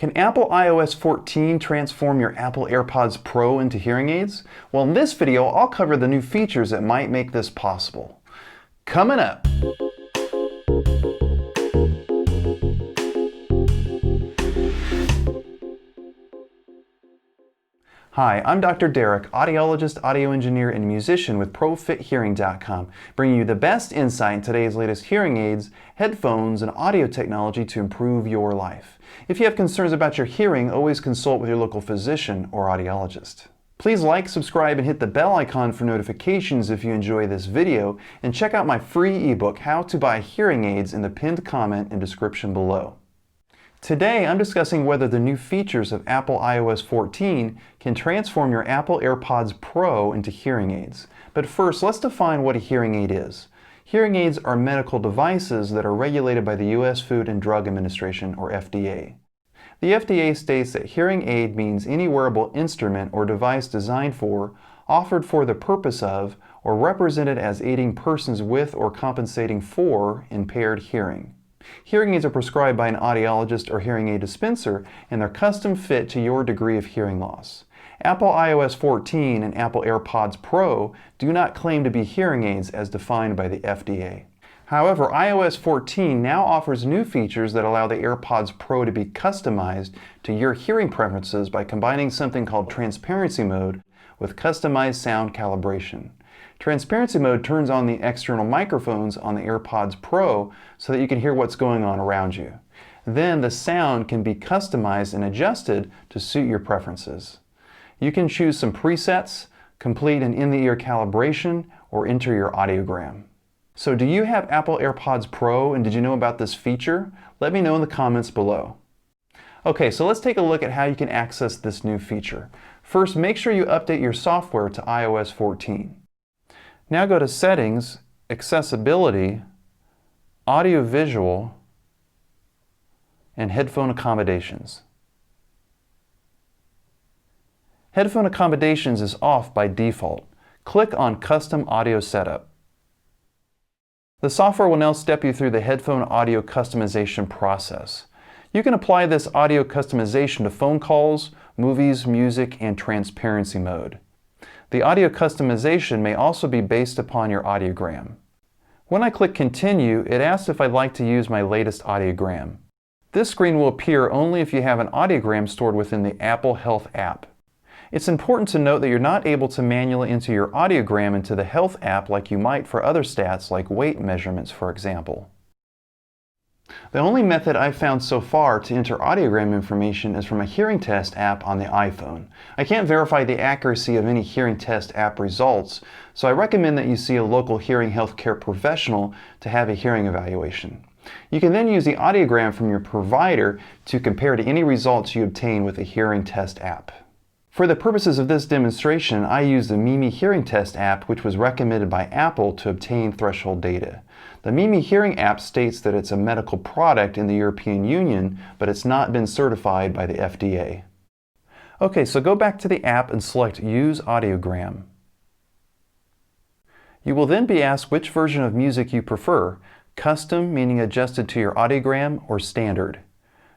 Can Apple iOS 14 transform your Apple AirPods Pro into hearing aids? Well, in this video, I'll cover the new features that might make this possible. Coming up! Hi, I'm Dr. Derek, audiologist, audio engineer, and musician with ProFitHearing.com, bringing you the best insight in today's latest hearing aids, headphones, and audio technology to improve your life. If you have concerns about your hearing, always consult with your local physician or audiologist. Please like, subscribe, and hit the bell icon for notifications if you enjoy this video, and check out my free ebook, How to Buy Hearing Aids, in the pinned comment and description below. Today, I'm discussing whether the new features of Apple iOS 14 can transform your Apple AirPods Pro into hearing aids. But first, let's define what a hearing aid is. Hearing aids are medical devices that are regulated by the U.S. Food and Drug Administration, or FDA. The FDA states that hearing aid means any wearable instrument or device designed for, offered for the purpose of, or represented as aiding persons with or compensating for impaired hearing. Hearing aids are prescribed by an audiologist or hearing aid dispenser, and they're custom fit to your degree of hearing loss. Apple iOS 14 and Apple AirPods Pro do not claim to be hearing aids as defined by the FDA. However, iOS 14 now offers new features that allow the AirPods Pro to be customized to your hearing preferences by combining something called transparency mode with customized sound calibration. Transparency mode turns on the external microphones on the AirPods Pro so that you can hear what's going on around you. Then the sound can be customized and adjusted to suit your preferences. You can choose some presets, complete an in-the-ear calibration, or enter your audiogram. So do you have Apple AirPods Pro, and did you know about this feature? Let me know in the comments below. Okay, so let's take a look at how you can access this new feature. First, make sure you update your software to iOS 14. Now go to Settings, Accessibility, Audio-Visual, and Headphone Accommodations. Headphone Accommodations is off by default. Click on Custom Audio Setup. The software will now step you through the headphone audio customization process. You can apply this audio customization to phone calls, movies, music, and transparency mode. The audio customization may also be based upon your audiogram. When I click Continue, it asks if I'd like to use my latest audiogram. This screen will appear only if you have an audiogram stored within the Apple Health app. It's important to note that you're not able to manually enter your audiogram into the Health app like you might for other stats like weight measurements, for example. The only method I've found so far to enter audiogram information is from a hearing test app on the iPhone. I can't verify the accuracy of any hearing test app results, so I recommend that you see a local hearing healthcare professional to have a hearing evaluation. You can then use the audiogram from your provider to compare to any results you obtain with a hearing test app. For the purposes of this demonstration, I used the Mimi Hearing Test app, which was recommended by Apple to obtain threshold data. The Mimi Hearing app states that it's a medical product in the European Union, but it's not been certified by the FDA. Okay, so go back to the app and select Use Audiogram. You will then be asked which version of music you prefer, custom meaning adjusted to your audiogram, or standard.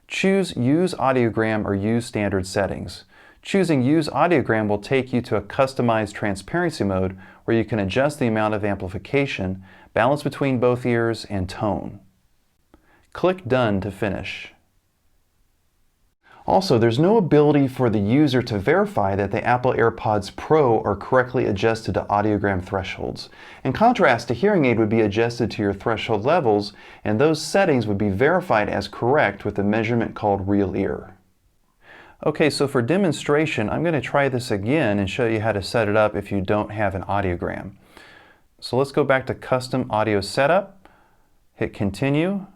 Choose Use Audiogram or Use Standard settings. Choosing Use Audiogram will take you to a customized transparency mode where you can adjust the amount of amplification, balance between both ears, and tone. Click Done to finish. Also, there's no ability for the user to verify that the Apple AirPods Pro are correctly adjusted to audiogram thresholds. In contrast, a hearing aid would be adjusted to your threshold levels, and those settings would be verified as correct with a measurement called real ear. Okay, so for demonstration, I'm going to try this again and show you how to set it up if you don't have an audiogram. So let's go back to Custom Audio Setup, hit Continue,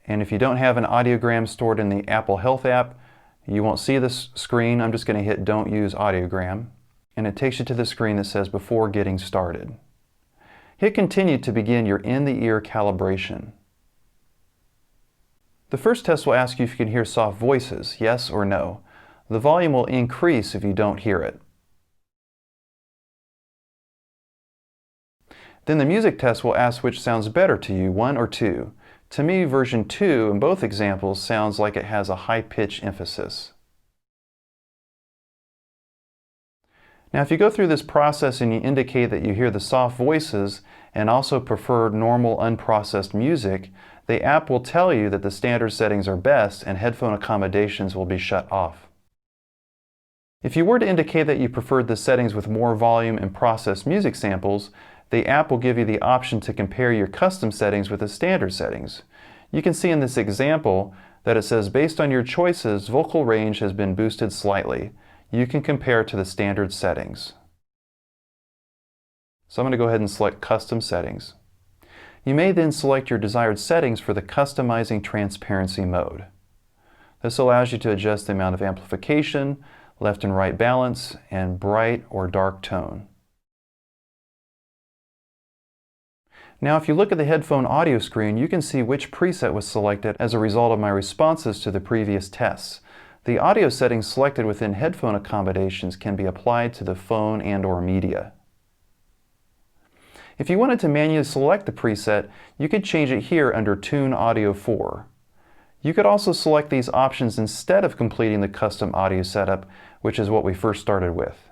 and if you don't have an audiogram stored in the Apple Health app, you won't see this screen. I'm just going to hit Don't Use Audiogram, and it takes you to the screen that says Before Getting Started. Hit Continue to begin your in-the-ear calibration. The first test will ask you if you can hear soft voices, yes or no. The volume will increase if you don't hear it. Then the music test will ask which sounds better to you, 1 or 2. To me, version 2 in both examples sounds like it has a high-pitch emphasis. Now, if you go through this process and you indicate that you hear the soft voices and also prefer normal unprocessed music, the app will tell you that the standard settings are best and headphone accommodations will be shut off. If you were to indicate that you preferred the settings with more volume and processed music samples, the app will give you the option to compare your custom settings with the standard settings. You can see in this example that it says based on your choices, vocal range has been boosted slightly. You can compare to the standard settings. So I'm going to go ahead and select Custom Settings. You may then select your desired settings for the Customizing Transparency mode. This allows you to adjust the amount of amplification, left and right balance, and bright or dark tone. Now if you look at the headphone audio screen, you can see which preset was selected as a result of my responses to the previous tests. The audio settings selected within headphone accommodations can be applied to the phone and/or media. If you wanted to manually select the preset, you could change it here under Tune Audio 4. You could also select these options instead of completing the custom audio setup, which is what we first started with.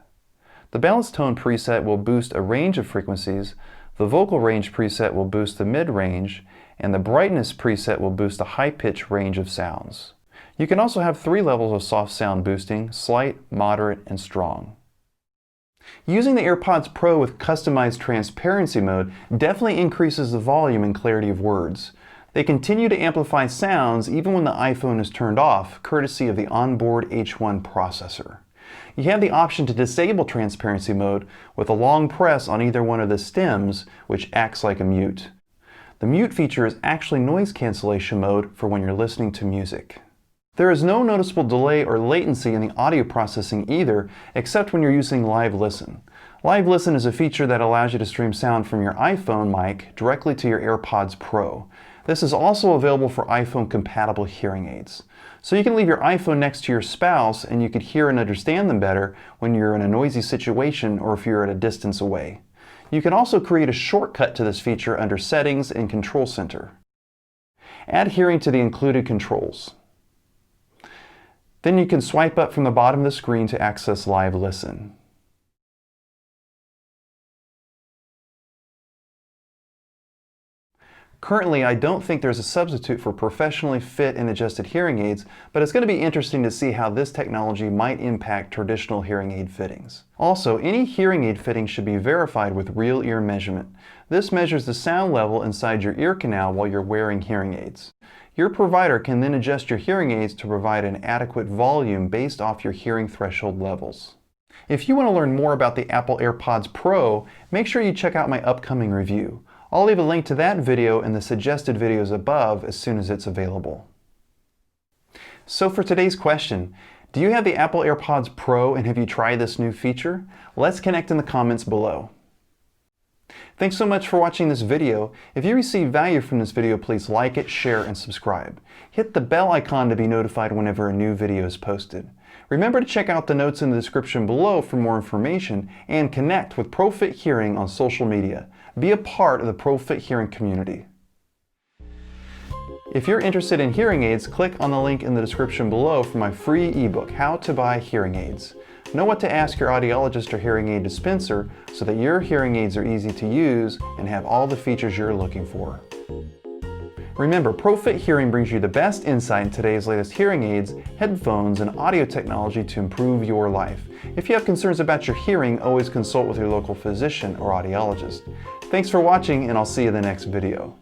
The balance tone preset will boost a range of frequencies, the vocal range preset will boost the mid-range, and the brightness preset will boost a high-pitch range of sounds. You can also have 3 levels of soft sound boosting: slight, moderate, and strong. Using the AirPods Pro with customized transparency mode definitely increases the volume and clarity of words. They continue to amplify sounds even when the iPhone is turned off, courtesy of the onboard H1 processor. You have the option to disable transparency mode with a long press on either one of the stems, which acts like a mute. The mute feature is actually noise cancellation mode for when you're listening to music. There is no noticeable delay or latency in the audio processing either, except when you're using Live Listen. Live Listen is a feature that allows you to stream sound from your iPhone mic directly to your AirPods Pro. This is also available for iPhone-compatible hearing aids. So you can leave your iPhone next to your spouse and you could hear and understand them better when you're in a noisy situation or if you're at a distance away. You can also create a shortcut to this feature under Settings and Control Center. Add hearing to the included controls. Then you can swipe up from the bottom of the screen to access Live Listen. Currently, I don't think there's a substitute for professionally fit and adjusted hearing aids, but it's going to be interesting to see how this technology might impact traditional hearing aid fittings. Also, any hearing aid fitting should be verified with real ear measurement. This measures the sound level inside your ear canal while you're wearing hearing aids. Your provider can then adjust your hearing aids to provide an adequate volume based off your hearing threshold levels. If you want to learn more about the Apple AirPods Pro, make sure you check out my upcoming review. I'll leave a link to that video in the suggested videos above as soon as it's available. So for today's question, do you have the Apple AirPods Pro and have you tried this new feature? Let's connect in the comments below. Thanks so much for watching this video. If you received value from this video, please like it, share, and subscribe. Hit the bell icon to be notified whenever a new video is posted. Remember to check out the notes in the description below for more information and connect with ProFit Hearing on social media. Be a part of the ProFit Hearing community. If you're interested in hearing aids, click on the link in the description below for my free ebook, How to Buy Hearing Aids. Know what to ask your audiologist or hearing aid dispenser so that your hearing aids are easy to use and have all the features you're looking for. Remember, ProFit Hearing brings you the best insight in today's latest hearing aids, headphones, and audio technology to improve your life. If you have concerns about your hearing, always consult with your local physician or audiologist. Thanks for watching, and I'll see you in the next video.